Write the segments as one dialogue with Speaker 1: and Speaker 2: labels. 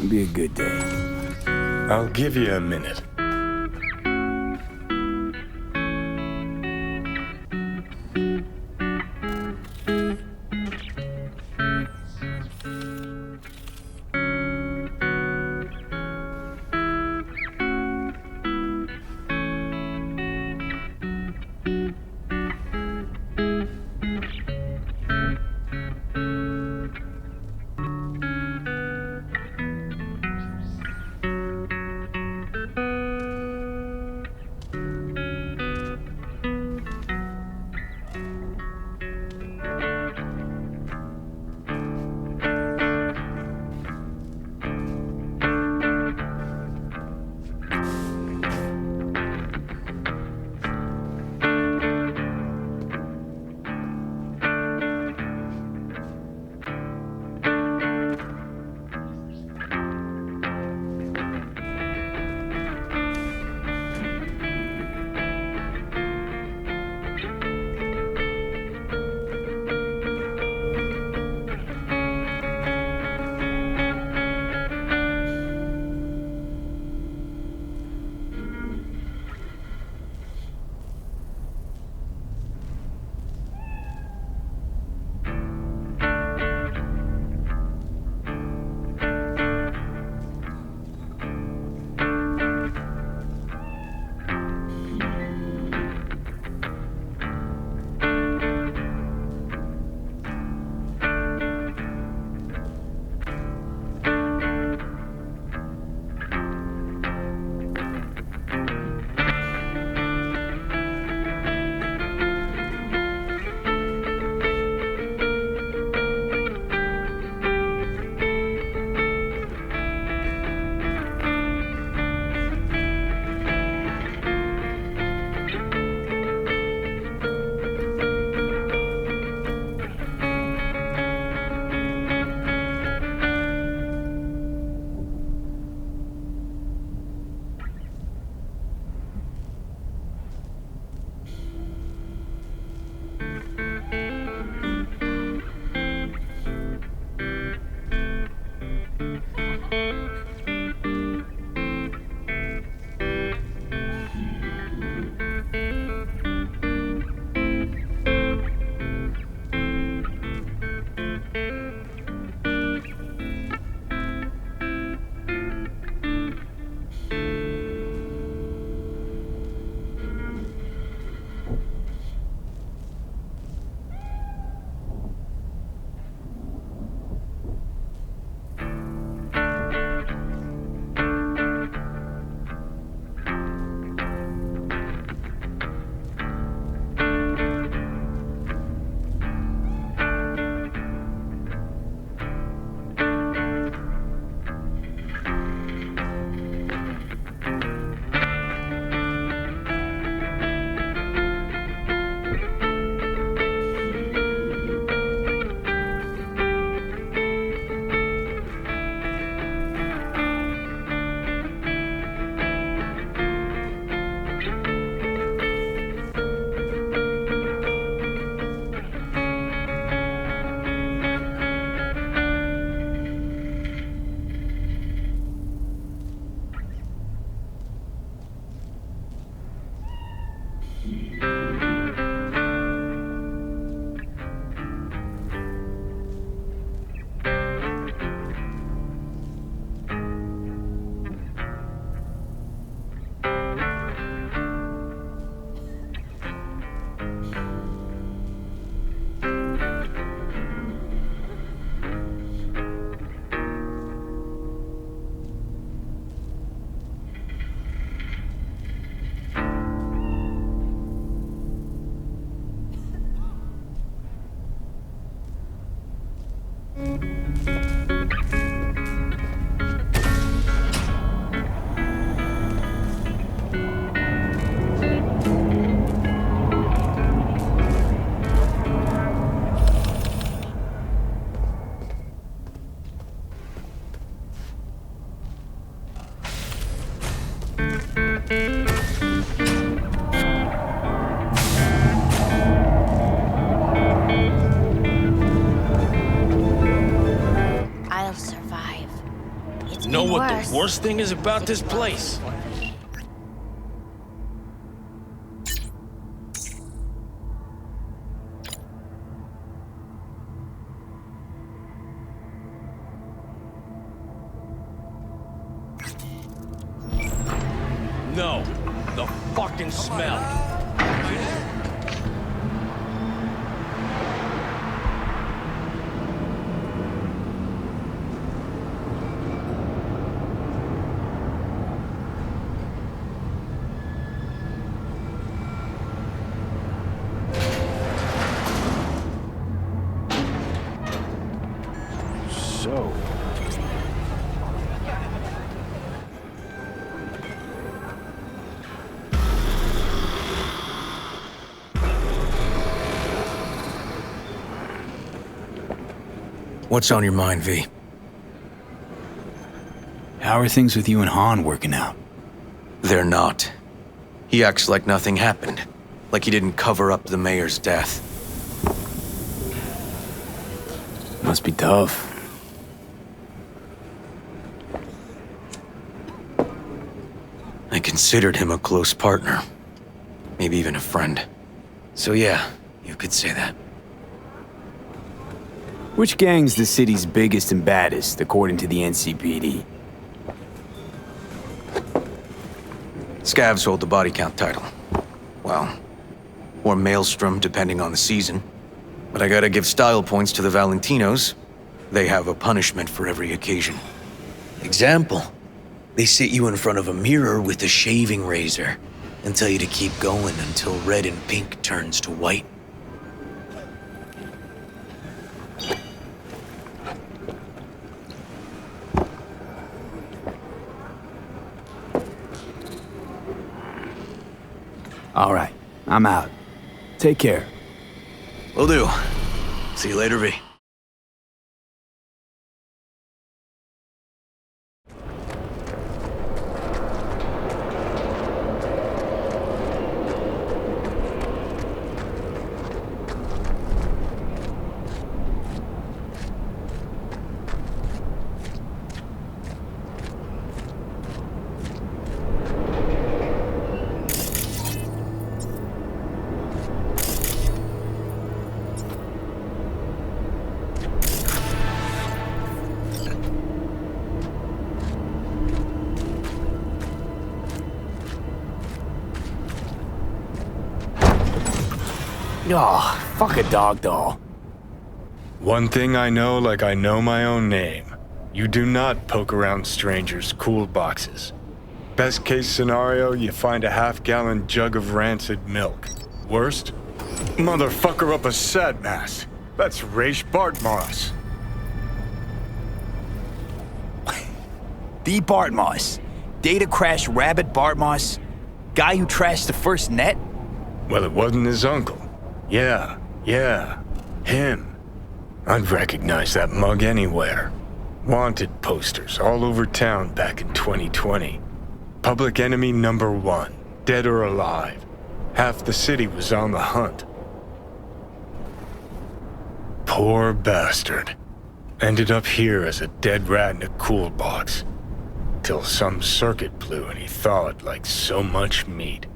Speaker 1: It'll be a good day.
Speaker 2: I'll give you a minute.
Speaker 1: know what
Speaker 3: worse.
Speaker 1: the worst thing is about this place? No, the fucking smell.
Speaker 4: So...
Speaker 5: What's on your mind, V?
Speaker 4: How are things with you and Han working out?
Speaker 5: They're not. He acts like nothing happened. Like he didn't cover up the mayor's death.
Speaker 4: Must be tough.
Speaker 5: I considered him a close partner. Maybe even a friend. So yeah, you could say that.
Speaker 4: Which gang's the city's biggest and baddest, according to the NCPD?
Speaker 5: Scavs hold the body count title. Well, or Maelstrom, depending on the season. But I gotta give style points to the Valentinos. They have a punishment for every occasion. Example, they sit you in front of a mirror with a shaving razor and tell you to keep going until red and pink turns to white.
Speaker 4: All right, I'm out. Take care.
Speaker 5: Will do. See you later, V.
Speaker 4: Oh, fuck a dog doll.
Speaker 2: One thing I know like I know my own name. You do not poke around strangers' cool boxes. Best case scenario, you find a half-gallon jug of rancid milk. Worst? Motherfucker up a sad mast. That's Raish Bartmoss.
Speaker 6: The Bartmoss. Data crash rabbit Bartmoss. Guy who trashed the first net?
Speaker 2: Well, it wasn't his uncle. Yeah, him. I'd recognize that mug anywhere. Wanted posters all over town back in 2020. Public enemy #1, dead or alive. Half the city was on the hunt. Poor bastard. Ended up here as a dead rat in a cool box. Till some circuit blew and he thawed like so much meat.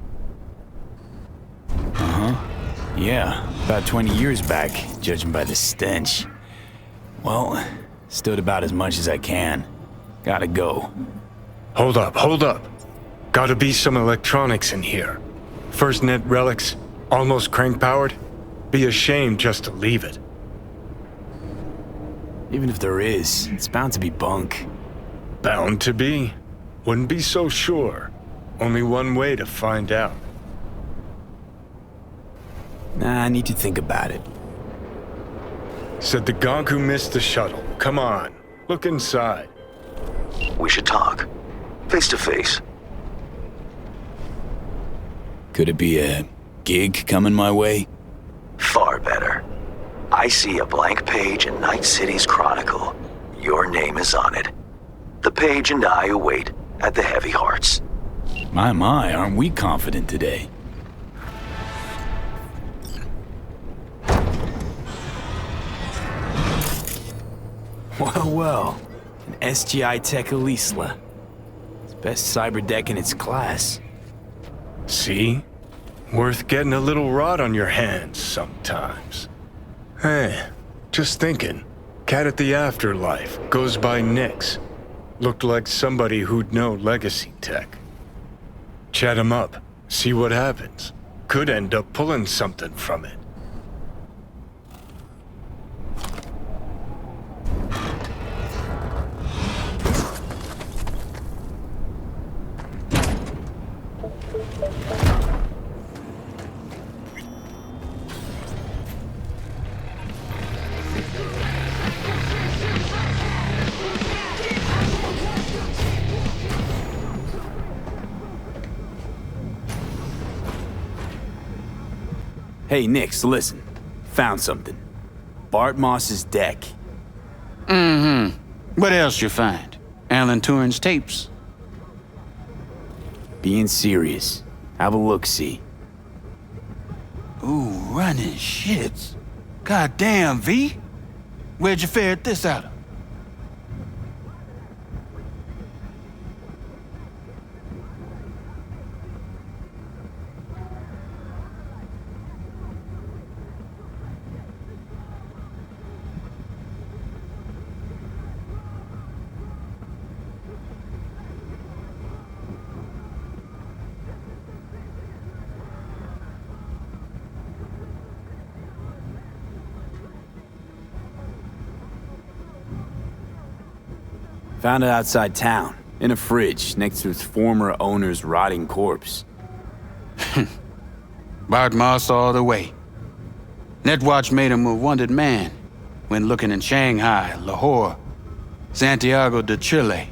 Speaker 4: Yeah, about 20 years back, judging by the stench. Well, stood about as much as I can. Gotta go.
Speaker 2: Hold up. Gotta be some electronics in here. First net relics, almost crank-powered. Be a shame just to leave it.
Speaker 4: Even if there is, it's bound to be bunk.
Speaker 2: Bound to be? Wouldn't be so sure. Only one way to find out.
Speaker 4: Nah, I need to think about it.
Speaker 2: Said the gonk who missed the shuttle. Come on, look inside.
Speaker 5: We should talk. Face to face.
Speaker 4: Could it be a gig coming my way?
Speaker 5: Far better. I see a blank page in Night City's Chronicle. Your name is on it. The page and I await at the Heavy Hearts.
Speaker 4: My, aren't we confident today? Well. An SGI Tech Elisla. It's the best cyber deck in its class.
Speaker 2: See? Worth getting a little rot on your hands sometimes. Hey, just thinking. Cat at the Afterlife goes by Nix. Looked like somebody who'd know legacy tech. Chat him up, see what happens. Could end up pulling something from it.
Speaker 4: Hey, Nix, listen. Found something. Bart Moss's deck.
Speaker 3: What else you find? Alan Turing's tapes?
Speaker 4: Being serious. Have a look-see.
Speaker 3: Ooh, running shits. Goddamn, V. Where'd you ferret this out of?
Speaker 4: Found it outside town, in a fridge, next to its former owner's rotting corpse.
Speaker 3: Bart Moss all the way. Netwatch made him a wanted man when looking in Shanghai, Lahore, Santiago de Chile,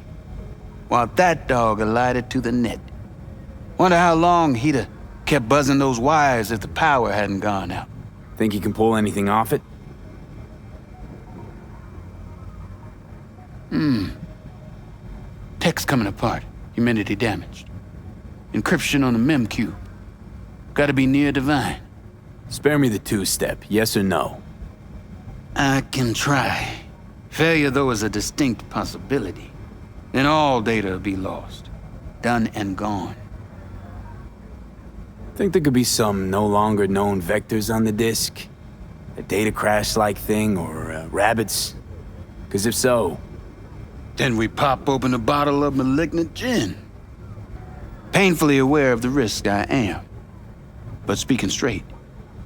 Speaker 3: while that dog alighted to the net. Wonder how long he'd have kept buzzing those wires if the power hadn't gone out.
Speaker 4: Think you can pull anything off it?
Speaker 3: Text coming apart, humidity damaged. Encryption on the mem cube. Gotta be near divine.
Speaker 4: Spare me the two-step, yes or no?
Speaker 3: I can try. Failure, though, is a distinct possibility. Then all data will be lost. Done and gone.
Speaker 4: Think there could be some no longer known vectors on the disk? A data crash-like thing, or rabbits? Because if so...
Speaker 3: Then we pop open a bottle of malignant gin. Painfully aware of the risk I am. But speaking straight,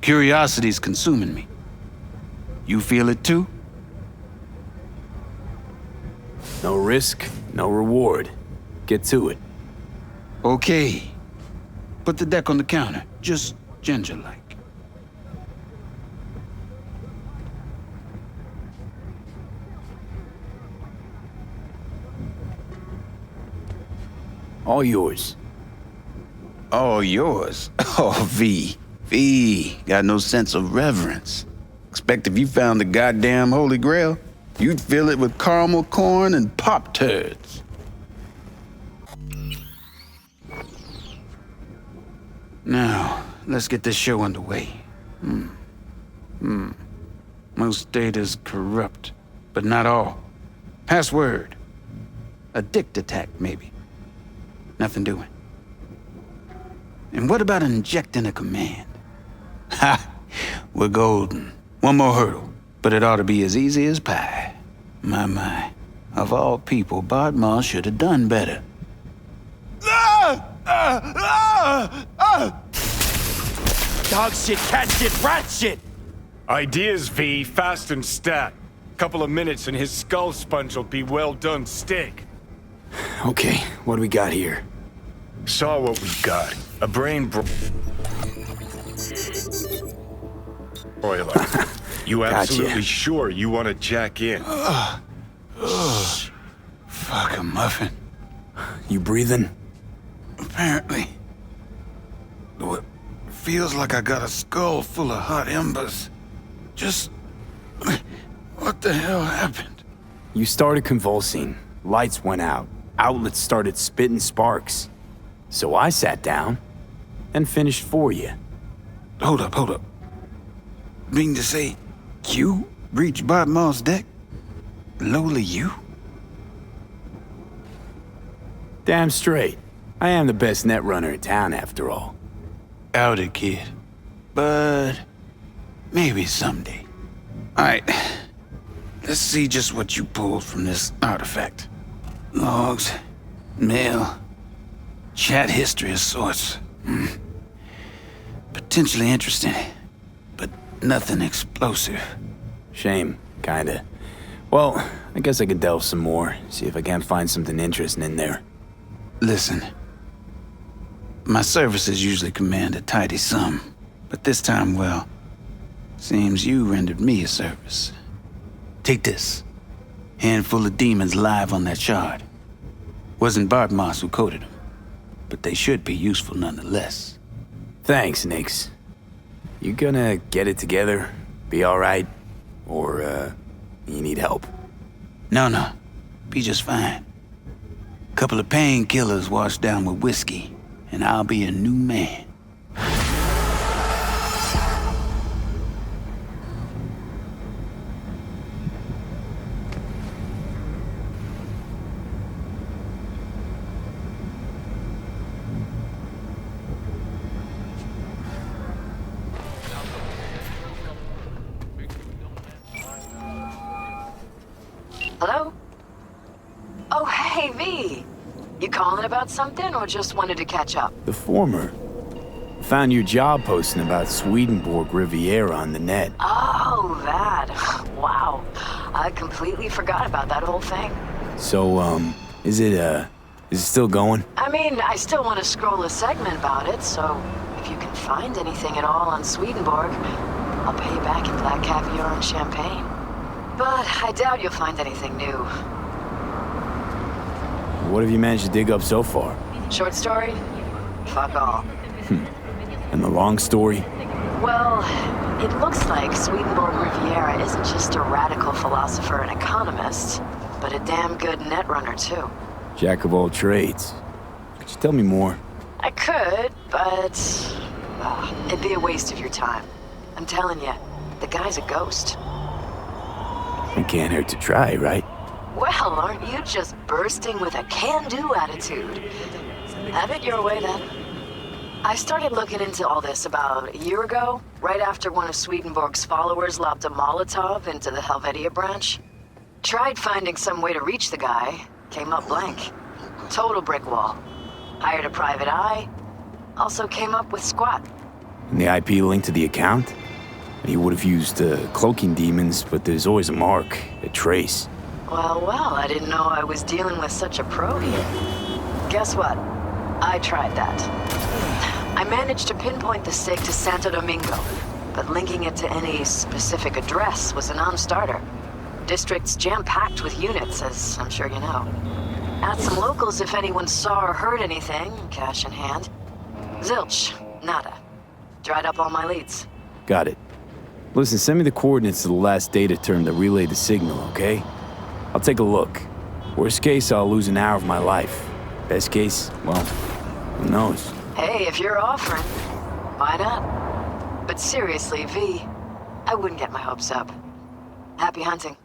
Speaker 3: curiosity's consuming me. You feel it too?
Speaker 4: No risk, no reward. Get to it.
Speaker 3: Okay. Put the deck on the counter, just ginger-like.
Speaker 4: All yours.
Speaker 3: All yours? Oh, V. V. Got no sense of reverence. Expect if you found the goddamn Holy Grail, you'd fill it with caramel corn and Pop-Tarts. Now, let's get this show underway. Most data's corrupt, but not all. Password. A dict attack, maybe. Nothing doing. And what about injecting a command? Ha! We're golden. One more hurdle, but it ought to be as easy as pie. My. Of all people, Bart Moss should have done better.
Speaker 1: Dog shit, cat shit, rat shit!
Speaker 2: Ideas, V, fast and stat. Couple of minutes and his skull sponge will be well done steak.
Speaker 4: Okay, what do we got here?
Speaker 2: Saw what we got. A brain broiler. You absolutely sure you want to jack in?
Speaker 3: Fuck a muffin.
Speaker 4: You breathing?
Speaker 3: Apparently. Though it feels like I got a skull full of hot embers. Just... what the hell happened?
Speaker 4: You started convulsing. Lights went out. Outlets started spitting sparks. So I sat down and finished for you.
Speaker 3: Hold up. Mean to say, you breached Bart Moss' deck? Lowly you?
Speaker 4: Damn straight. I am the best net runner in town, after all.
Speaker 3: Doubt it, kid. But maybe someday. Alright. Let's see just what you pulled from this artifact. Logs, mail, chat history of sorts. Potentially interesting, but nothing explosive.
Speaker 4: Shame, kinda. Well, I guess I could delve some more, see if I can't find something interesting in there.
Speaker 3: Listen, my services usually command a tidy sum, but this time, well, seems you rendered me a service. Take this. Handful of demons live on that shard. Wasn't Bartmoss who coded them, but they should be useful nonetheless.
Speaker 4: Thanks, Nix. You gonna get it together? Be alright? Or, you need help?
Speaker 3: No. Be just fine. Couple of painkillers washed down with whiskey, and I'll be a new man.
Speaker 7: Hello? Oh, hey, V. You calling about something or just wanted to catch up?
Speaker 4: The former. Found your job posting about Swedenborg Riviera on the net.
Speaker 7: Oh, that. Wow. I completely forgot about that whole thing.
Speaker 4: So, is it still going?
Speaker 7: I mean, I still want to scroll a segment about it, so if you can find anything at all on Swedenborg, I'll pay you back in black caviar and champagne. But I doubt you'll find anything new.
Speaker 4: What have you managed to dig up so far?
Speaker 7: Short story? Fuck all.
Speaker 4: And the long story?
Speaker 7: Well, it looks like Swedenborg Riviera isn't just a radical philosopher and economist, but a damn good netrunner too.
Speaker 4: Jack of all trades. Could you tell me more?
Speaker 7: I could, but it'd be a waste of your time. I'm telling you, the guy's a ghost.
Speaker 4: It can't hurt to try, right?
Speaker 7: Well, aren't you just bursting with a can-do attitude? Have it your way, then. I started looking into all this about a year ago, right after one of Swedenborg's followers lobbed a Molotov into the Helvetia branch. Tried finding some way to reach the guy, came up blank. Total brick wall. Hired a private eye, also came up with squat.
Speaker 4: And the IP linked to the account? He would have used cloaking demons, but there's always a mark, a trace.
Speaker 7: Well, I didn't know I was dealing with such a pro here. Guess what? I tried that. I managed to pinpoint the SIG to Santo Domingo, but linking it to any specific address was a non-starter. District's jam-packed with units, as I'm sure you know. Asked some locals if anyone saw or heard anything, cash in hand. Zilch, nada. Dried up all my leads.
Speaker 4: Got it. Listen, send me the coordinates to the last data term that relayed the signal, okay? I'll take a look. Worst case, I'll lose an hour of my life. Best case, well, who knows?
Speaker 7: Hey, if you're offering, why not? But seriously, V, I wouldn't get my hopes up. Happy hunting.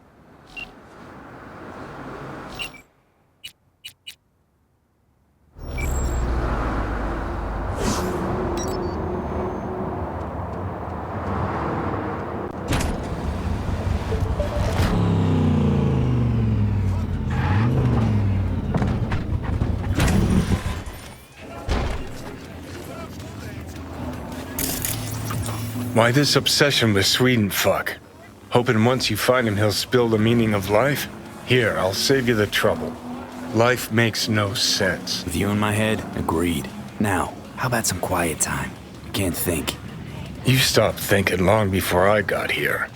Speaker 2: Why this obsession with Sweden fuck? Hoping once you find him he'll spill the meaning of life? Here, I'll save you the trouble. Life makes no sense.
Speaker 4: With you in my head, agreed. Now, how about some quiet time? I can't think.
Speaker 2: You stopped thinking long before I got here.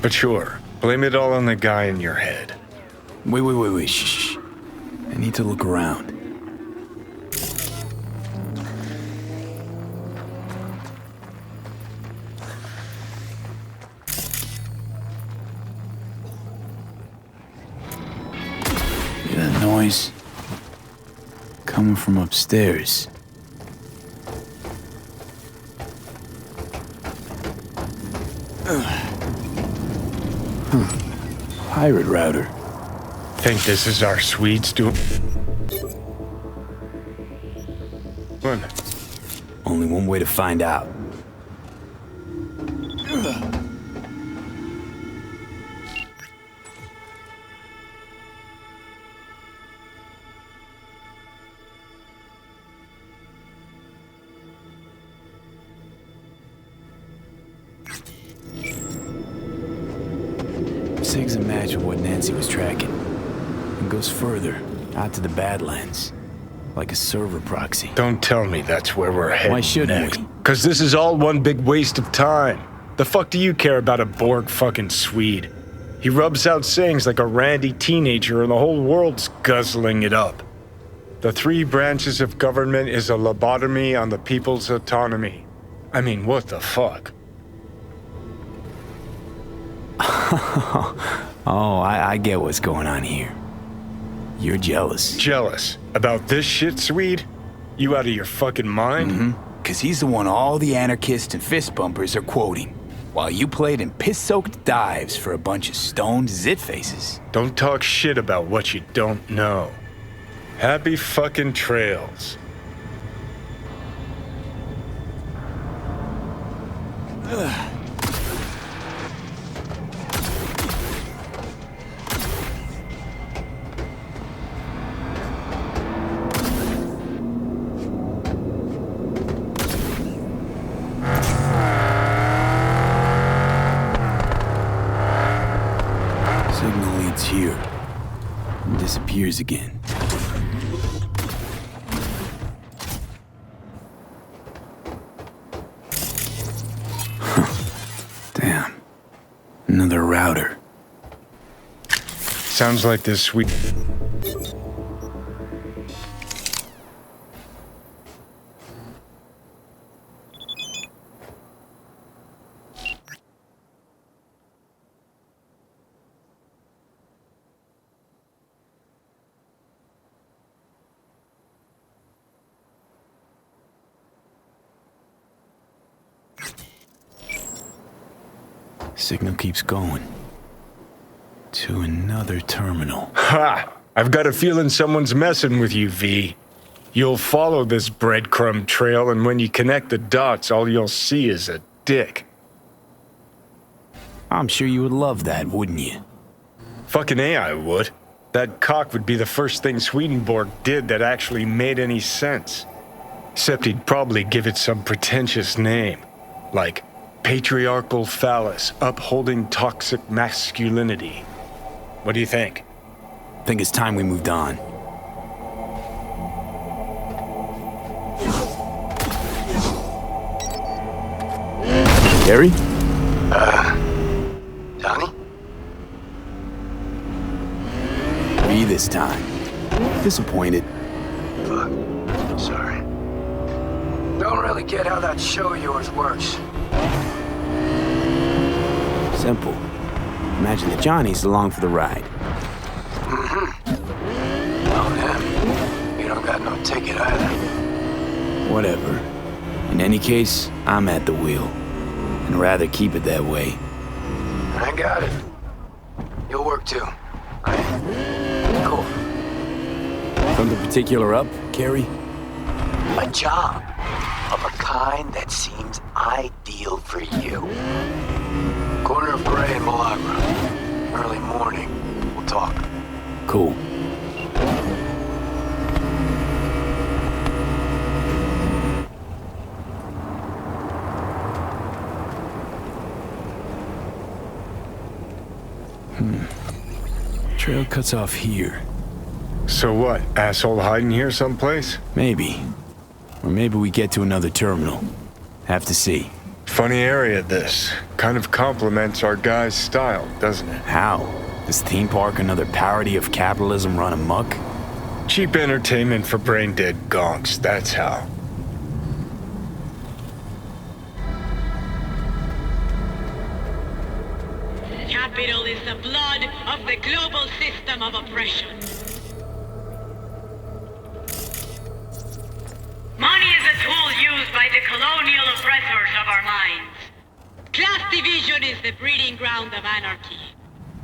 Speaker 2: But sure, blame it all on the guy in your head.
Speaker 4: Wait, shh. I need to look around. Hear that noise? Coming from upstairs. Pirate router.
Speaker 2: Think this is our Swedes doing? What?
Speaker 4: Only one way to find out. Sig's a match with what Nancy was tracking. And goes further, out to the Badlands. Like a server proxy.
Speaker 2: Don't tell me that's where we're headed.
Speaker 4: Why shouldn't
Speaker 2: next.
Speaker 4: we?
Speaker 2: Because this is all one big waste of time. The fuck do you care about a Borg fucking Swede? He rubs out sayings like a randy teenager and the whole world's guzzling it up. The three branches of government is a lobotomy on the people's autonomy. I mean, what the fuck?
Speaker 4: Oh, I get what's going on here. You're jealous.
Speaker 2: Jealous? About this shit, Swede? You out of your fucking mind?
Speaker 6: Mm-hmm. Cause he's the one all the anarchists and fist bumpers are quoting, while you played in piss-soaked dives for a bunch of stoned zit faces.
Speaker 2: Don't talk shit about what you don't know. Happy fucking trails.
Speaker 4: Signal leads here. And disappears again. Damn. Another router.
Speaker 2: Sounds like this Swede.
Speaker 4: Signal keeps going. To another terminal.
Speaker 2: Ha! I've got a feeling someone's messing with you, V. You'll follow this breadcrumb trail, and when you connect the dots, all you'll see is a dick.
Speaker 4: I'm sure you would love that, wouldn't you?
Speaker 2: Fucking A, I would. That cock would be the first thing Swedenborg did that actually made any sense. Except he'd probably give it some pretentious name. Like patriarchal phallus upholding toxic masculinity. What do you think?
Speaker 4: I think it's time we moved on. Gary?
Speaker 5: Donnie?
Speaker 4: Me this time. Disappointed.
Speaker 8: Fuck. Sorry. Don't really get how that show of yours works.
Speaker 4: Simple. Imagine that Johnny's along for the ride.
Speaker 8: On him. You don't got no ticket either.
Speaker 4: Whatever. In any case, I'm at the wheel. And rather keep it that way.
Speaker 8: I got it. You'll work too. Cool.
Speaker 4: Something particular up, Carrie?
Speaker 8: A job. Of a kind that seems ideal for you. Corner of Gray and Malagra. Early morning. We'll talk.
Speaker 4: Cool. Trail cuts off here.
Speaker 2: So what, asshole hiding here someplace?
Speaker 4: Maybe. Or maybe we get to another terminal. Have to see.
Speaker 2: Funny area, this. Kind of complements our guy's style, doesn't it?
Speaker 4: How? Is theme park another parody of capitalism run amok?
Speaker 2: Cheap entertainment for brain-dead gonks, that's how.
Speaker 9: Capital is the blood of the global system of oppression. Money is a tool used by the colonial oppressors of our minds. Class division is the breeding ground of anarchy.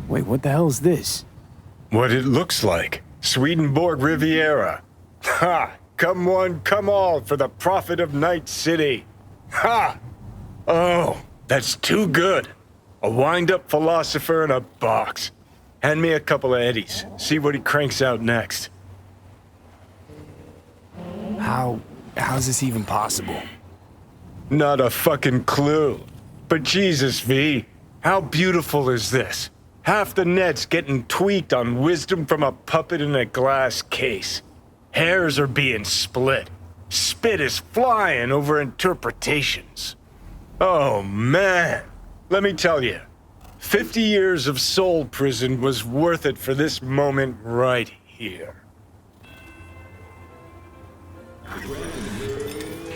Speaker 4: Wait, what the hell is this?
Speaker 2: What it looks like. Swedenborg Riviera. Ha! Come one, come all, for the profit of Night City. Ha! Oh, that's too good. A wind-up philosopher in a box. Hand me a couple of eddies. See what he cranks out next.
Speaker 4: How's this even possible?
Speaker 2: Not a fucking clue. But Jesus, V, how beautiful is this? Half the net's getting tweaked on wisdom from a puppet in a glass case. Hairs are being split. Spit is flying over interpretations. Oh, man. Let me tell you, 50 years of soul prison was worth it for this moment right here.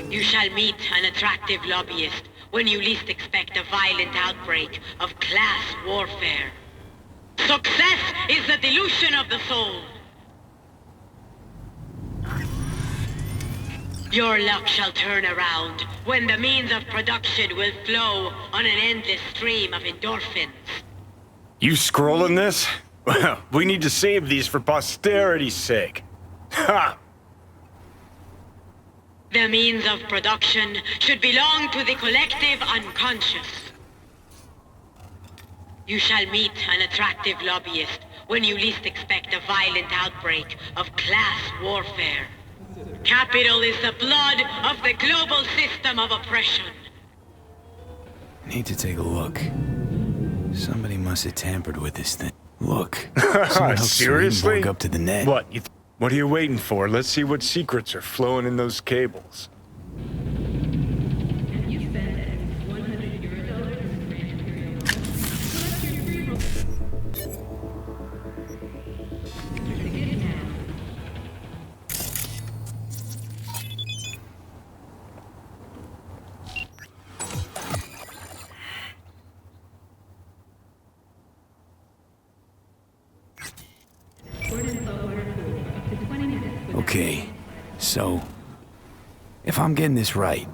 Speaker 9: You shall meet an attractive lobbyist when you least expect a violent outbreak of class warfare. Success is the delusion of the soul. Your luck shall turn around when the means of production will flow on an endless stream of endorphins.
Speaker 2: You scrolling this? Well, we need to save these for posterity's sake. Ha!
Speaker 9: The means of production should belong to the collective unconscious. You shall meet an attractive lobbyist when you least expect a violent outbreak of class warfare. Capital is the blood of the global system of oppression.
Speaker 4: Need to take a look. Somebody must have tampered with this thing. Look. Someone helped
Speaker 2: Seriously?
Speaker 4: Swedenborg up to the net.
Speaker 2: What? What are you waiting for? Let's see what secrets are flowing in those cables.
Speaker 4: Okay, so if I'm getting this right,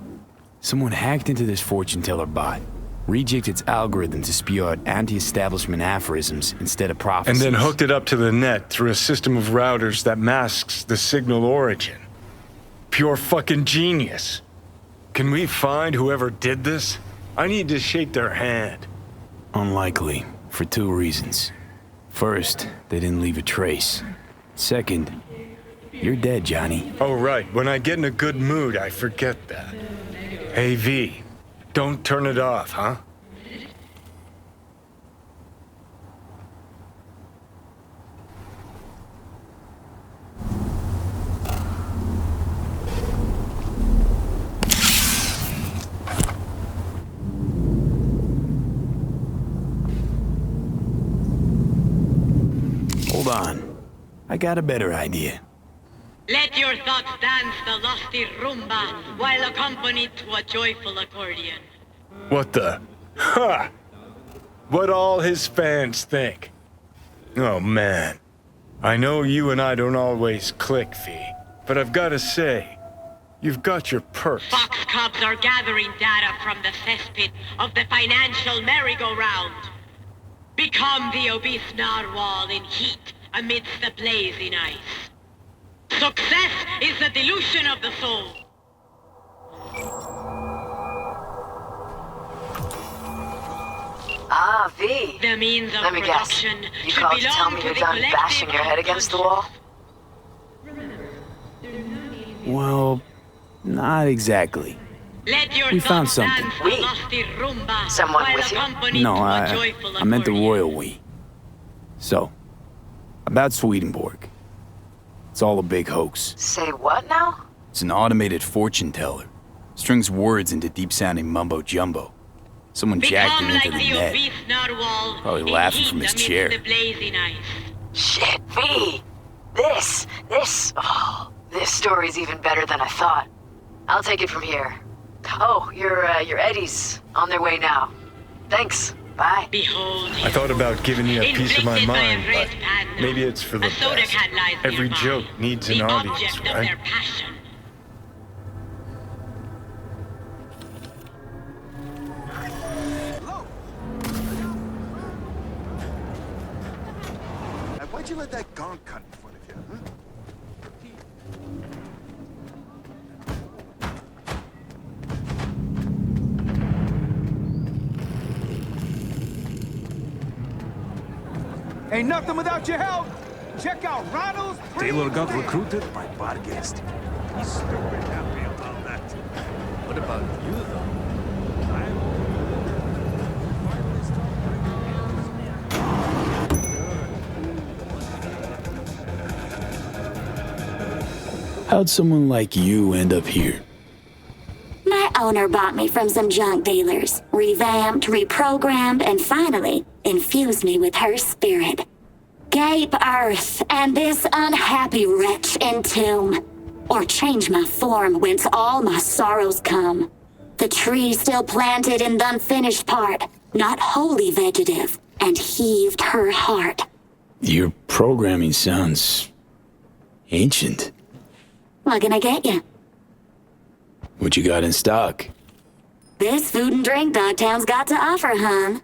Speaker 4: someone hacked into this fortune teller bot, rejigged its algorithm to spew out anti-establishment aphorisms instead of prophecies.
Speaker 2: And then hooked it up to the net through a system of routers that masks the signal origin. Pure fucking genius. Can we find whoever did this? I need to shake their hand.
Speaker 4: Unlikely, for two reasons. First, they didn't leave a trace. Second, you're dead, Johnny.
Speaker 2: Oh, right. When I get in a good mood, I forget that. Hey, V, don't turn it off, huh?
Speaker 4: Hold on. I got a better idea.
Speaker 9: Let your thoughts dance the lusty rumba while accompanied to a joyful accordion.
Speaker 2: What the? Ha! What all his fans think. Oh, man. I know you and I don't always click, V, but I've got to say, you've got your perks.
Speaker 9: Fox Cubs are gathering data from the cesspit of the financial merry-go-round. Become the obese narwhal in heat amidst the blazing ice. Success is the delusion of the soul.
Speaker 7: Ah, V.
Speaker 9: The means of
Speaker 7: Let me guess.
Speaker 9: production
Speaker 7: You
Speaker 9: should
Speaker 7: called to tell
Speaker 9: belong
Speaker 7: me
Speaker 9: to
Speaker 7: you're
Speaker 9: the
Speaker 7: done
Speaker 9: collective
Speaker 7: bashing your head against the wall?
Speaker 4: Well, not exactly.
Speaker 9: Let your
Speaker 4: We found
Speaker 9: thoughts
Speaker 4: something.
Speaker 9: dance the
Speaker 7: We?
Speaker 9: lusty rumba
Speaker 7: Someone
Speaker 9: while
Speaker 7: with you?
Speaker 9: accompanied
Speaker 4: No,
Speaker 9: to a
Speaker 4: I
Speaker 9: joyful
Speaker 4: meant the
Speaker 9: accordion.
Speaker 4: royal we. So, about Swedenborg. It's all a big hoax.
Speaker 7: Say what now?
Speaker 4: It's an automated fortune teller. Strings words into deep-sounding mumbo-jumbo. Someone jacked
Speaker 9: Become
Speaker 4: him into
Speaker 9: like
Speaker 4: the
Speaker 9: the
Speaker 4: net.
Speaker 9: obese narwhal
Speaker 4: Probably
Speaker 9: in
Speaker 4: laughing
Speaker 9: heat
Speaker 4: from his
Speaker 9: amidst
Speaker 4: chair.
Speaker 9: the blazing ice.
Speaker 7: Shit, V. This story's even better than I thought. I'll take it from here. Oh, your Eddies on their way now. Thanks. Bye.
Speaker 9: Behold
Speaker 2: I thought about giving you a piece of my
Speaker 9: inflicted by a
Speaker 2: mind,
Speaker 9: red
Speaker 2: but
Speaker 9: panda.
Speaker 2: maybe it's for the
Speaker 9: A soda
Speaker 2: best.
Speaker 9: can lies
Speaker 2: Every
Speaker 9: nearby,
Speaker 2: joke needs an
Speaker 9: the
Speaker 2: audience,
Speaker 9: object of
Speaker 2: right?
Speaker 9: their passion.
Speaker 10: Why'd you let that gonk cut in front of you, huh?
Speaker 6: Ain't nothing without your help. Check out Ronald's...
Speaker 1: Taylor got recruited by Barghest. He's stupid happy about that. What about you, though?
Speaker 4: How'd someone like you end up here?
Speaker 10: My owner bought me from some junk dealers, revamped, reprogrammed, and finally infused me with her spirit. Gape earth and this unhappy wretch entomb, or change my form whence all my sorrows come. The tree still planted in the unfinished part, not wholly vegetative, and heaved her heart.
Speaker 4: Your programming sounds... ancient.
Speaker 10: What can I get you?
Speaker 4: What you got in stock?
Speaker 10: This food and drink Dogtown's got to offer, hon.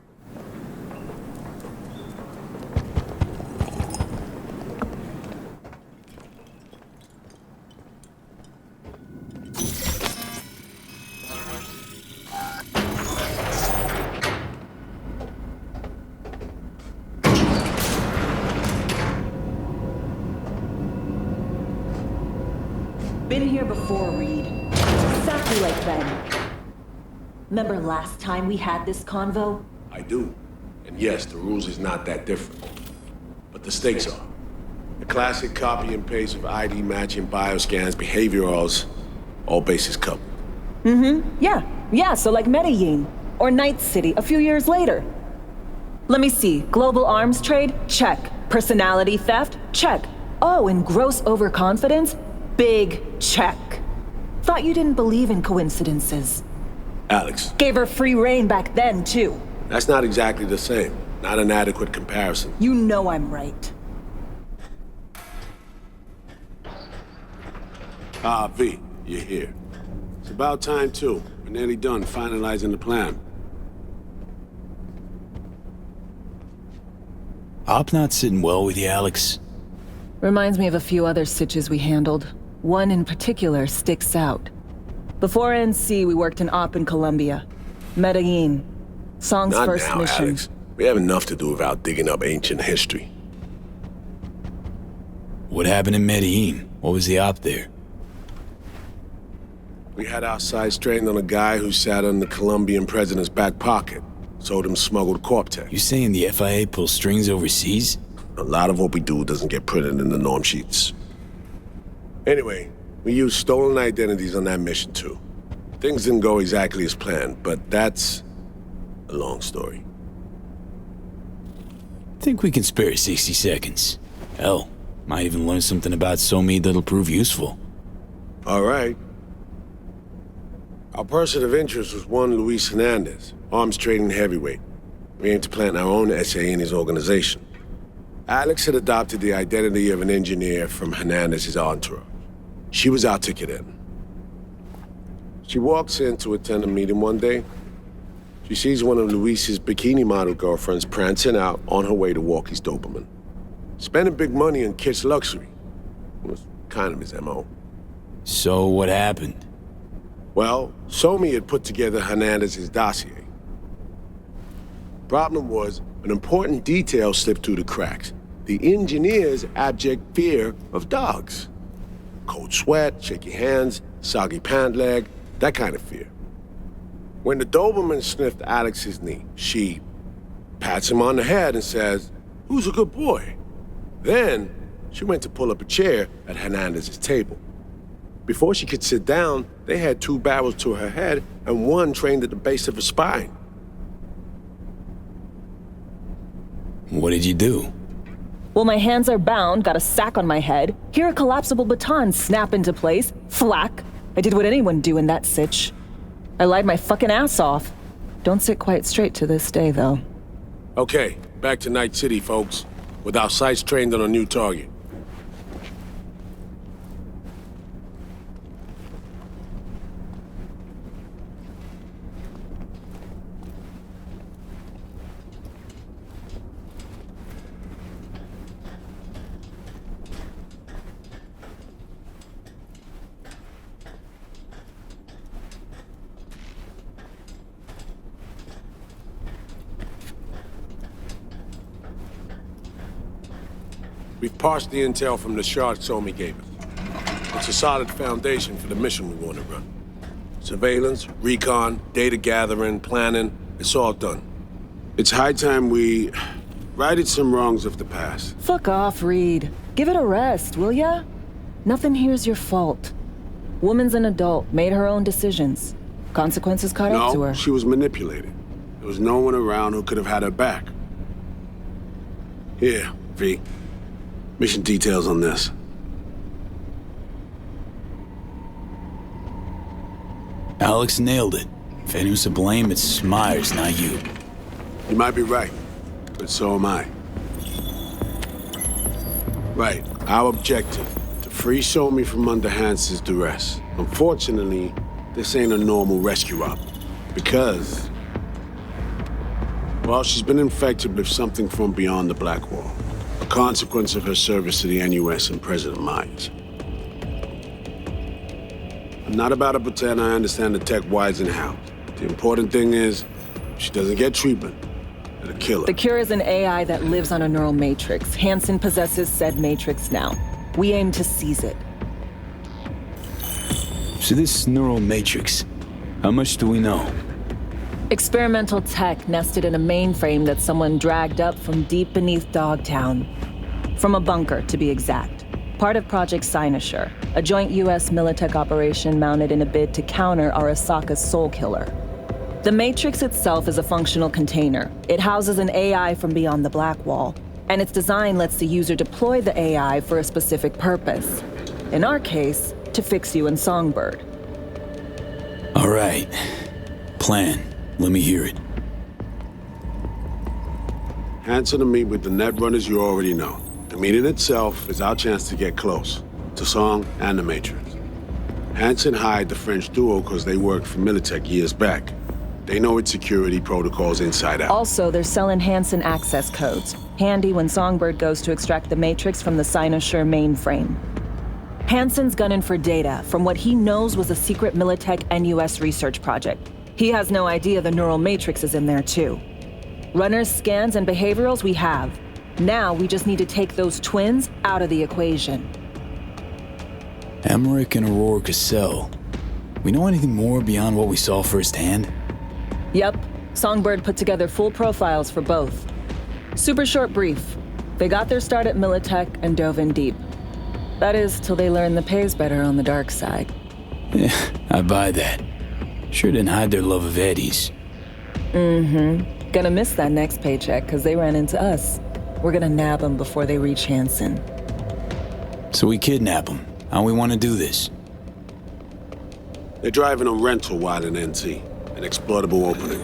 Speaker 11: Been here before, Reed. Exactly like then. Remember last time we had this convo?
Speaker 12: I do. And yes, the rules is not that different. But the stakes are. The classic copy and paste of ID matching, bioscans, behaviorals, all bases covered.
Speaker 11: Yeah, so like Medellin. Or Night City a few years later. Let me see. Global arms trade? Check. Personality theft? Check. Oh, and gross overconfidence? Big check. Thought you didn't believe in coincidences.
Speaker 12: Alex.
Speaker 11: Gave her free reign back then, too.
Speaker 12: That's not exactly the same. Not an adequate comparison.
Speaker 11: You know I'm right.
Speaker 12: V, you're here. It's about time, too. We're nearly done finalizing the plan.
Speaker 4: Op not sitting well with you, Alex.
Speaker 11: Reminds me of a few other sitches we handled. One in particular sticks out. Before NC, we worked in Op in Colombia. Medellin. Song's
Speaker 12: Not
Speaker 11: first
Speaker 12: now,
Speaker 11: mission.
Speaker 12: Alex. We have enough to do without digging up ancient history.
Speaker 4: What happened in Medellin? What was the op there?
Speaker 12: We had our sights trained on a guy who sat on the Colombian president's back pocket. Sold him smuggled Corp-Tech.
Speaker 4: You saying the FIA pulls strings overseas?
Speaker 12: A lot of what we do doesn't get printed in the norm sheets. Anyway, we used stolen identities on that mission too. Things didn't go exactly as planned, but that's a long story.
Speaker 4: Think we can spare 60 seconds. Hell, might even learn something about Somi that'll prove useful.
Speaker 12: All right. Our person of interest was one Luis Hernandez, arms trading heavyweight. We aim to plant our own SA in his organization. Alex had adopted the identity of an engineer from Hernandez's entourage. She was our ticket in. She walks in to attend a meeting one day. She sees one of Luis's bikini model girlfriends prancing out on her way to walk his Doberman. Spending big money on kitsch luxury. It was kind of his MO.
Speaker 4: So what happened?
Speaker 12: Well, Somi had put together Hernandez's dossier. Problem was, an important detail slipped through the cracks. The engineer's abject fear of dogs. Cold sweat, shaky hands, soggy pant leg, that kind of fear. When the Doberman sniffed Alex's knee, she pats him on the head and says, "Who's a good boy?" Then, she went to pull up a chair at Hernandez's table. Before she could sit down, they had 2 barrels to her head and one trained at the base of her spine.
Speaker 4: What did you do?
Speaker 11: Well, my hands are bound, got a sack on my head. Here a collapsible baton snap into place. Thwack. I did what anyone do in that sitch. I lied my fucking ass off. Don't sit quite straight to this day, though.
Speaker 12: Okay, back to Night City, folks. With our sights trained on a new target. We've parsed the intel from the shard Somi gave us. It's a solid foundation for the mission we want to run. Surveillance, recon, data gathering, planning, it's all done. It's high time we righted some wrongs of the past.
Speaker 11: Fuck off, Reed. Give it a rest, will ya? Nothing here's your fault. Woman's an adult, made her own decisions. Consequences caught up to her.
Speaker 12: No, she was manipulated. There was no one around who could have had her back. Here, V. Mission details on this.
Speaker 6: Alex nailed it. If anyone's to blame, it's Myers, not you.
Speaker 12: You might be right, but so am I. Right, our objective, to free Somi from under Hansen's duress. Unfortunately, this ain't a normal rescue op, because, well, she's been infected with something from beyond the Black Wall, a consequence of her service to the NUS and President Myers. I'm not about to pretend I understand the tech whys and how. The important thing is, if she doesn't get treatment, it'll kill her.
Speaker 11: The cure is an AI that lives on a neural matrix. Hansen possesses said matrix now. We aim to seize it.
Speaker 6: So this neural matrix, how much do we know?
Speaker 11: Experimental tech nested in a mainframe that someone dragged up from deep beneath Dogtown. From a bunker, to be exact. Part of Project Cynosure, a joint U.S. Militech operation mounted in a bid to counter Arasaka's soul killer. The Matrix itself is a functional container. It houses an AI from beyond the Black Wall, and its design lets the user deploy the AI for a specific purpose. In our case, to fix you and Songbird.
Speaker 6: All right. Plan. Let me hear it.
Speaker 12: Hansen to meet with the net runners you already know. The meeting itself is our chance to get close, to Song and the Matrix. Hansen hired the French duo because they worked for Militech years back. They know its security protocols inside out.
Speaker 11: Also, they're selling Hansen access codes, handy when Songbird goes to extract the Matrix from the Cynosure mainframe. Hansen's gunning for data from what he knows was a secret Militech NUS research project. He has no idea the neural matrix is in there too. Runners, scans, and behaviorals we have. Now we just need to take those twins out of the equation.
Speaker 6: Emmerich and Aurora Cassell. We know anything more beyond what we saw firsthand?
Speaker 11: Yep. Songbird put together full profiles for both. Super short brief. They got their start at Militech and dove in deep. That is, till they learned the pay's better on the dark side.
Speaker 6: Yeah, I buy that. Sure didn't hide their love of Eddie's.
Speaker 11: Mm-hmm. Gonna miss that next paycheck, because they ran into us. We're gonna nab them before they reach Hansen.
Speaker 6: So we kidnap them. How we want to do this?
Speaker 12: They're driving a rental while in NT, an exploitable opening.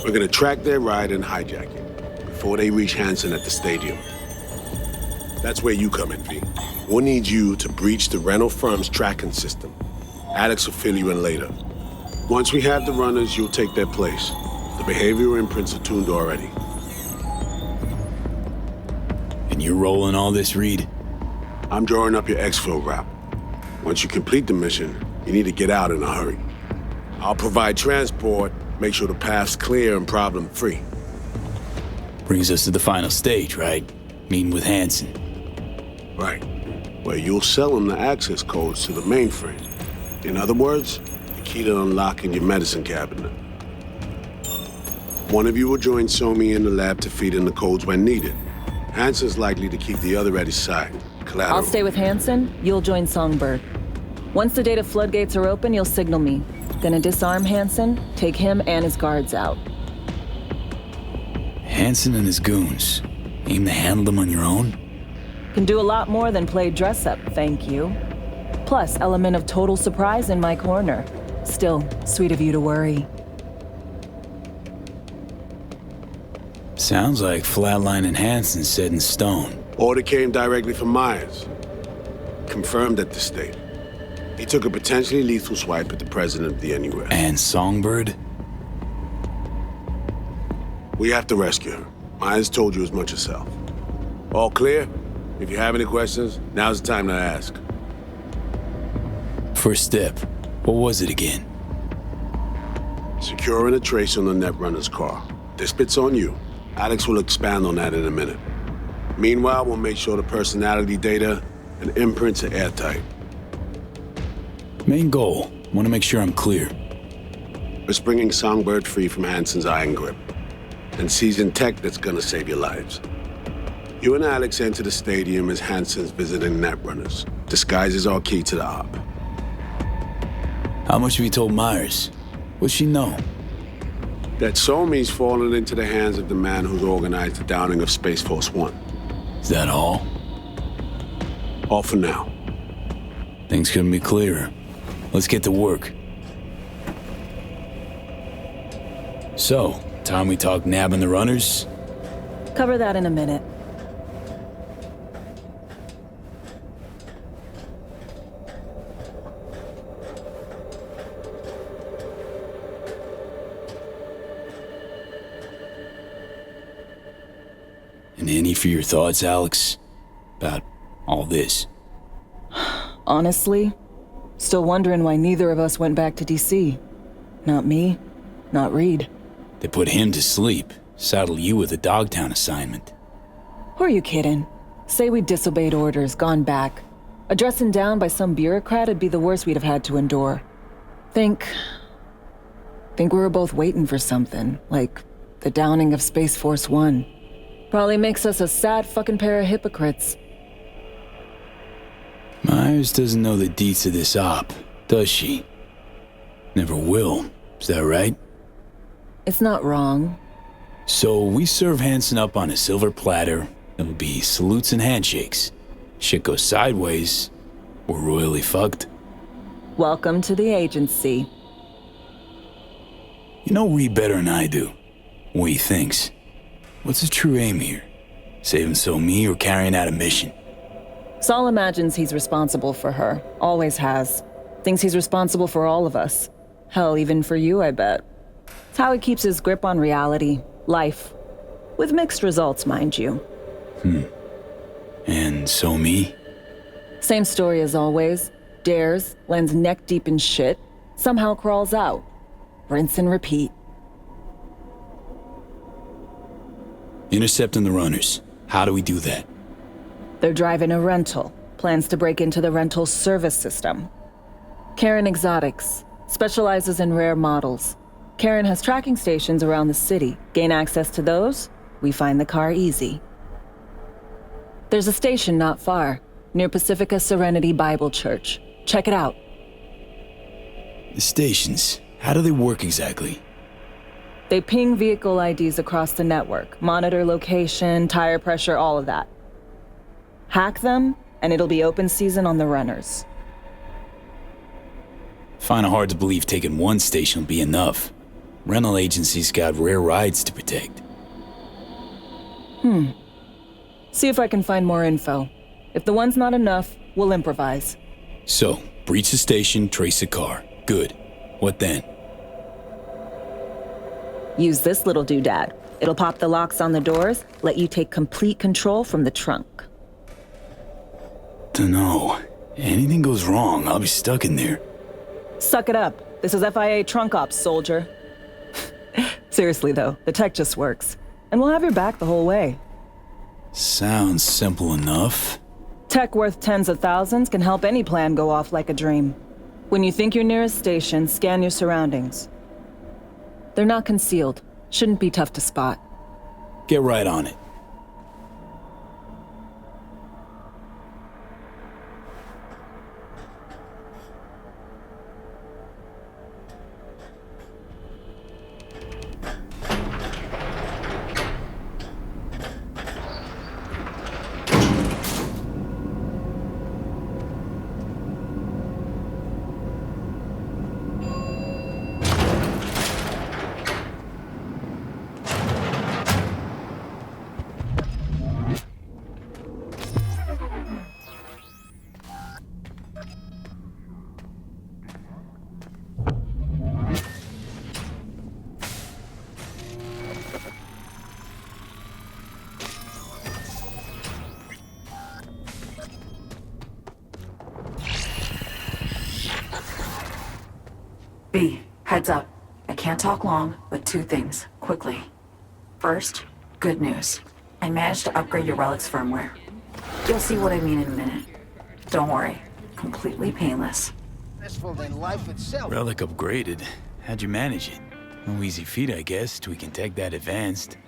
Speaker 12: We're gonna track their ride and hijack it before they reach Hansen at the stadium. That's where you come in, V. We'll need you to breach the rental firm's tracking system. Alex will fill you in later. Once we have the runners, you'll take their place. The behavioral imprints are tuned already.
Speaker 6: And you're rolling all this, Reed?
Speaker 12: I'm drawing up your exfil route. Once you complete the mission, you need to get out in a hurry. I'll provide transport, make sure the path's clear and problem-free.
Speaker 6: Brings us to the final stage, right? Meeting with Hansen.
Speaker 12: Right. Where you'll sell him the access codes to the mainframe. In other words, the key to unlocking your medicine cabinet. One of you will join Somi in the lab to feed in the codes when needed. Hansen's likely to keep the other at his side. Collateral.
Speaker 11: I'll stay with Hansen, you'll join Songbird. Once the data floodgates are open, you'll signal me. Gonna disarm Hansen, take him and his guards out.
Speaker 6: Hansen and his goons. Aim to handle them on your own?
Speaker 11: Can do a lot more than play dress-up, thank you. Plus, element of total surprise in my corner. Still, sweet of you to worry.
Speaker 6: Sounds like flatlining Hansen's set in stone.
Speaker 12: Order came directly from Myers. Confirmed at the state. He took a potentially lethal swipe at the president of the NUS.
Speaker 6: And Songbird?
Speaker 12: We have to rescue her. Myers told you as much herself. All clear? If you have any questions, now's the time to ask.
Speaker 6: First step. What was it again?
Speaker 12: Securing a trace on the Netrunner's car. This bit's on you. Alex will expand on that in a minute. Meanwhile, we'll make sure the personality data and imprints are airtight.
Speaker 6: Main goal. Want to make sure I'm clear.
Speaker 12: We're bringing Songbird free from Hansen's iron grip, and seasoned tech that's gonna save your lives. You and Alex enter the stadium as Hansen's visiting netrunners. Disguise is our key to the op.
Speaker 6: How much have you told Myers? What's she know?
Speaker 12: That Somi's fallen into the hands of the man who's organized the downing of Space Force One.
Speaker 6: Is that all?
Speaker 12: All for now.
Speaker 6: Things couldn't be clearer. Let's get to work. So, time we talk nabbing the runners?
Speaker 11: Cover that in a minute.
Speaker 6: And any for your thoughts, Alex? About all this?
Speaker 11: Honestly, still wondering why neither of us went back to DC. Not me, not Reed.
Speaker 6: They put him to sleep, saddle you with a Dogtown assignment.
Speaker 11: Who are you kidding? Say we disobeyed orders, gone back. A dressing down by some bureaucrat would be the worst we'd have had to endure. Think we were both waiting for something, like the downing of Space Force One. Probably makes us a sad fucking pair of hypocrites.
Speaker 6: Myers doesn't know the deets of this op, does she? Never will, is that right?
Speaker 11: It's not wrong.
Speaker 6: So we serve Hansen up on a silver platter. It'll be salutes and handshakes. Shit goes sideways, we're royally fucked.
Speaker 11: Welcome to the agency.
Speaker 6: You know Reed better than I do. What he thinks. What's his true aim here? Saving So-Mi or carrying out a mission?
Speaker 11: Saul imagines he's responsible for her. Always has. Thinks he's responsible for all of us. Hell, even for you, I bet. It's how he keeps his grip on reality, life. With mixed results, mind you.
Speaker 6: And So-Mi?
Speaker 11: Same story as always. Dares, lands neck deep in shit, somehow crawls out. Rinse and repeat.
Speaker 6: Intercepting the runners. How do we do that?
Speaker 11: They're driving a rental. Plans to break into the rental service system. Karen Exotics. Specializes in rare models. Karen has tracking stations around the city. Gain access to those, we find the car easy. There's a station not far, near Pacifica Serenity Bible Church. Check it out.
Speaker 6: The stations, how do they work exactly?
Speaker 11: They ping vehicle IDs across the network, monitor location, tire pressure, all of that. Hack them, and it'll be open season on the runners.
Speaker 6: Find it hard to believe taking one station will be enough. Rental agencies got rare rides to protect.
Speaker 11: See if I can find more info. If the one's not enough, we'll improvise.
Speaker 6: So, breach the station, trace the car. Good. What then?
Speaker 11: Use this little doodad. It'll pop the locks on the doors, let you take complete control from the trunk.
Speaker 6: Dunno. Anything goes wrong, I'll be stuck in there.
Speaker 11: Suck it up. This is FIA trunk ops, soldier. Seriously though, the tech just works. And we'll have your back the whole way.
Speaker 6: Sounds simple enough.
Speaker 11: Tech worth tens of thousands can help any plan go off like a dream. When you think you're near a station, scan your surroundings. They're not concealed. Shouldn't be tough to spot.
Speaker 6: Get right on it.
Speaker 13: B, heads up. I can't talk long, but two things, quickly. First, good news.
Speaker 7: I managed to upgrade your relic's firmware. You'll see what I mean in a minute. Don't worry. Completely painless.
Speaker 6: Relic upgraded. How'd you manage it? No easy feat, I guess, tweaking tech that advanced.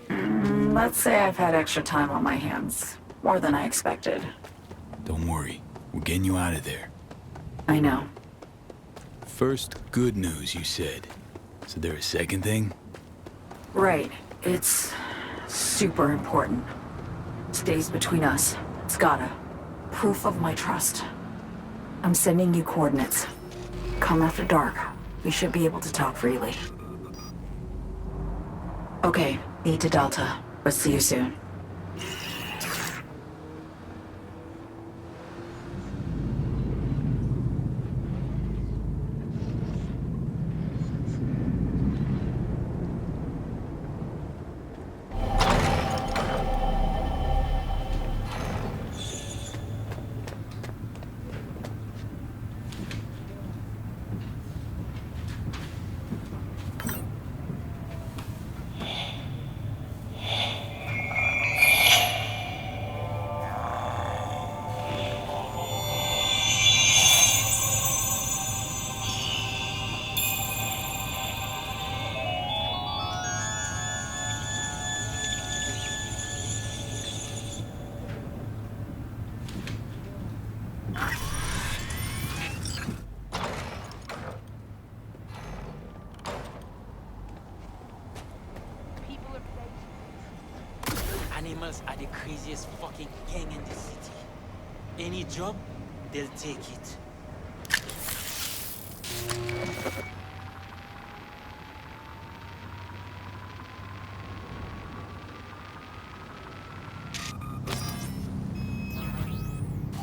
Speaker 7: Let's say I've had extra time on my hands. More than I expected.
Speaker 6: Don't worry. We're getting you out of there.
Speaker 7: I know.
Speaker 6: First, good news, you said. So there a second thing?
Speaker 7: Right. It's super important. Stays between us. It's gotta. Proof of my trust. I'm sending you coordinates. Come after dark. We should be able to talk freely. Okay, need to Delta. But see you soon.
Speaker 13: Animals are the craziest fucking gang in the city. Any job, they'll take it.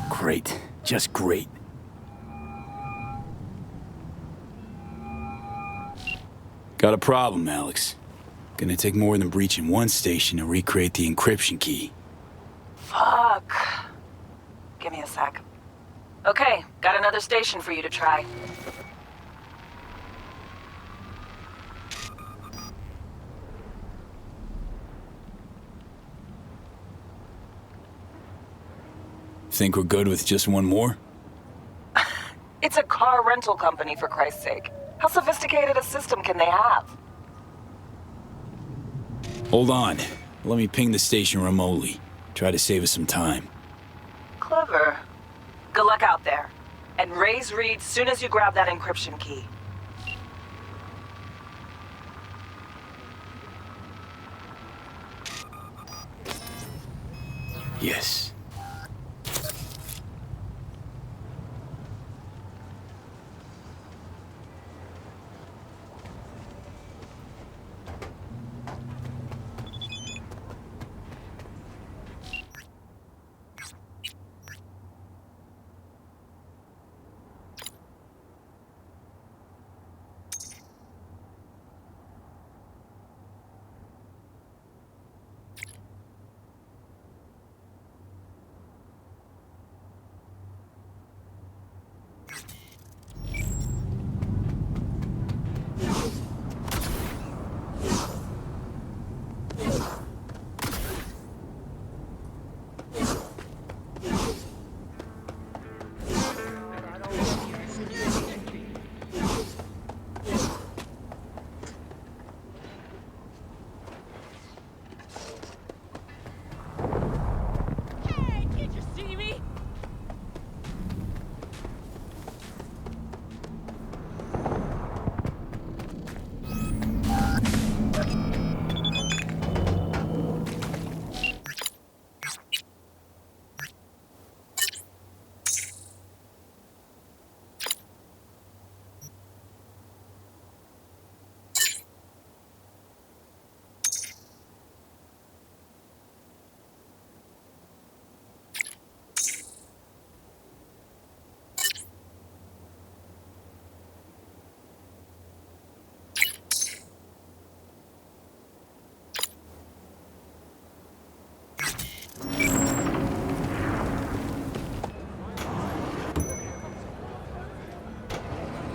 Speaker 6: Great. Just great. Got a problem, Alex. Gonna take more than breaching one station to recreate the encryption key.
Speaker 11: Fuck. Give me a sec. Okay, got another station for you to try.
Speaker 6: Think we're good with just one more?
Speaker 11: It's a car rental company, for Christ's sake. How sophisticated a system can they have?
Speaker 6: Hold on. Let me ping the station remotely. Try to save us some time.
Speaker 11: Clever. Good luck out there. And raise Reed soon as you grab that encryption key.
Speaker 6: Yes.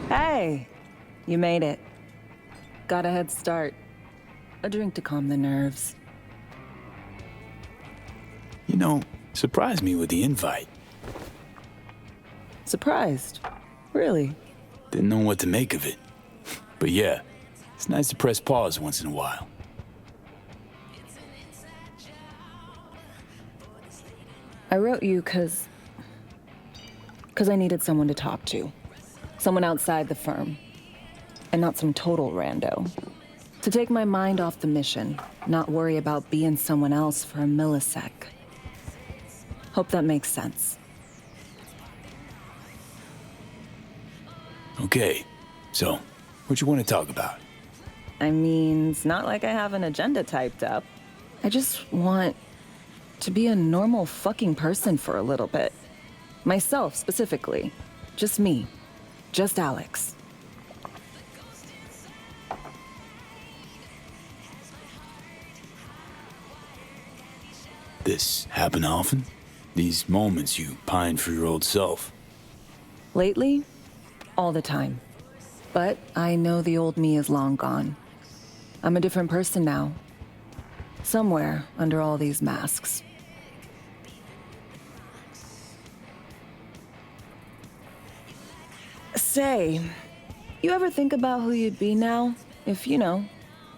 Speaker 11: Hey, you made it. Got a head start. A drink to calm the nerves.
Speaker 6: You know, surprised me with the invite.
Speaker 11: Surprised? Really?
Speaker 6: Didn't know what to make of it. But yeah, it's nice to press pause once in a while.
Speaker 11: I wrote you because I needed someone to talk to. Someone outside the firm. And not some total rando. To take my mind off the mission, not worry about being someone else for a millisec. Hope that makes sense.
Speaker 6: Okay, so, what you want to talk about?
Speaker 11: I mean, it's not like I have an agenda typed up. I just want to be a normal fucking person for a little bit. Myself, specifically. Just me. Just Alex.
Speaker 6: This happen often? These moments you pine for your old self?
Speaker 11: Lately, all the time. But I know the old me is long gone. I'm a different person now. Somewhere under all these masks. Say, you ever think about who you'd be now if, you know,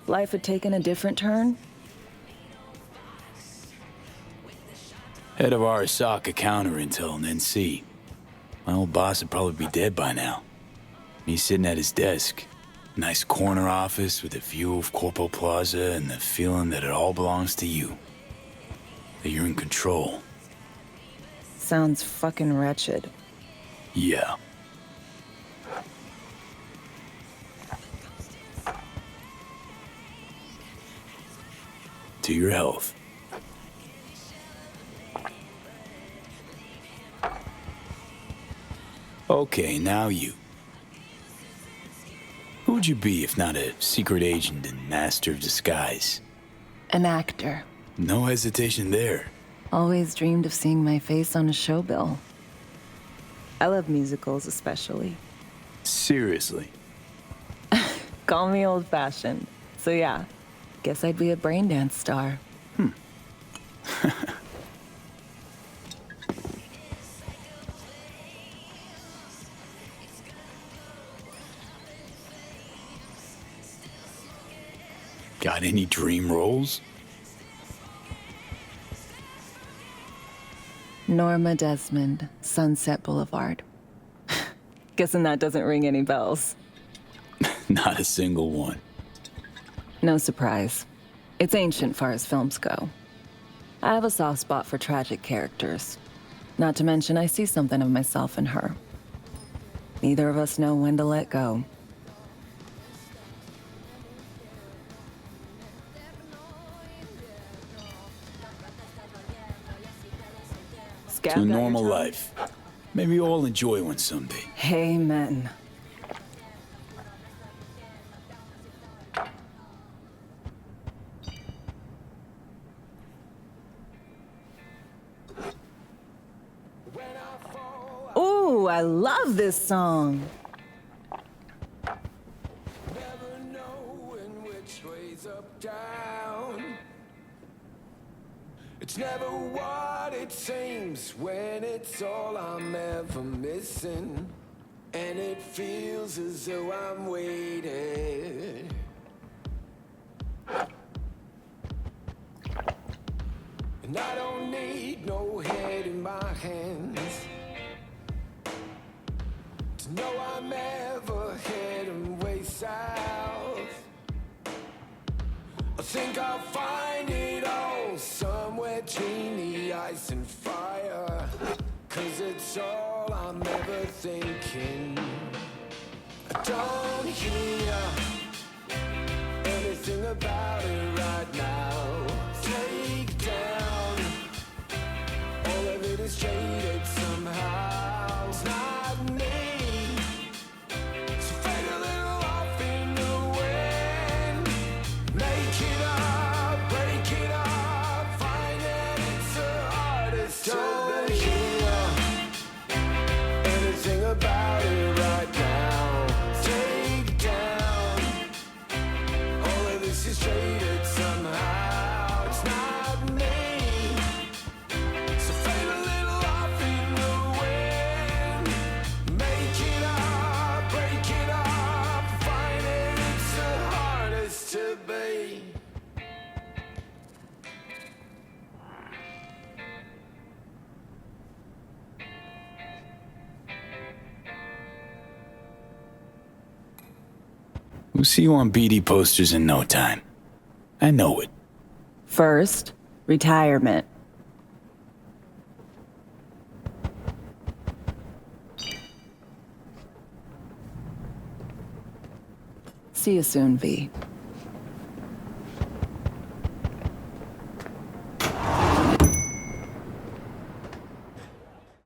Speaker 11: life had taken a different turn?
Speaker 6: Head of Arasaka counter-intel in NC. My old boss would probably be dead by now. Me sitting at his desk. Nice corner office with a view of Corpo Plaza and the feeling that it all belongs to you. That you're in control.
Speaker 11: Sounds fucking wretched.
Speaker 6: Yeah. To your health. Okay, now you. Who would you be if not a secret agent and master of disguise?
Speaker 11: An actor.
Speaker 6: No hesitation there.
Speaker 11: Always dreamed of seeing my face on a show bill. I love musicals especially.
Speaker 6: Seriously.
Speaker 11: Call me old-fashioned. So yeah, guess I'd be a braindance star.
Speaker 6: Got any dream roles?
Speaker 11: Norma Desmond, Sunset Boulevard. Guessing that doesn't ring any bells.
Speaker 6: Not a single one.
Speaker 11: No surprise. It's ancient far as films go. I have a soft spot for tragic characters. Not to mention I see something of myself in her. Neither of us know when to let go.
Speaker 6: To a normal life. Maybe you'll all enjoy one someday.
Speaker 11: Amen. Ooh, I love this song.
Speaker 14: Never knowing which way's up, down. It's never what it seems when it's all I'm ever missing. And it feels as though I'm waiting. And I don't need no head in my hands to know I'm ever heading way south. I think I'll find it all somewhere between the ice and fire. 'Cause it's all I'm ever thinking. I don't hear anything about it right now. Take down all of it is traded somehow. It's not me. So fade a little off in the wind. Make it up, break it up. Find that it's the hardest to hear anything about it right now. Take down all of this is traded somehow. It's not me.
Speaker 6: We'll see you on BD posters in no time. I know it.
Speaker 11: First, retirement. See you soon, V.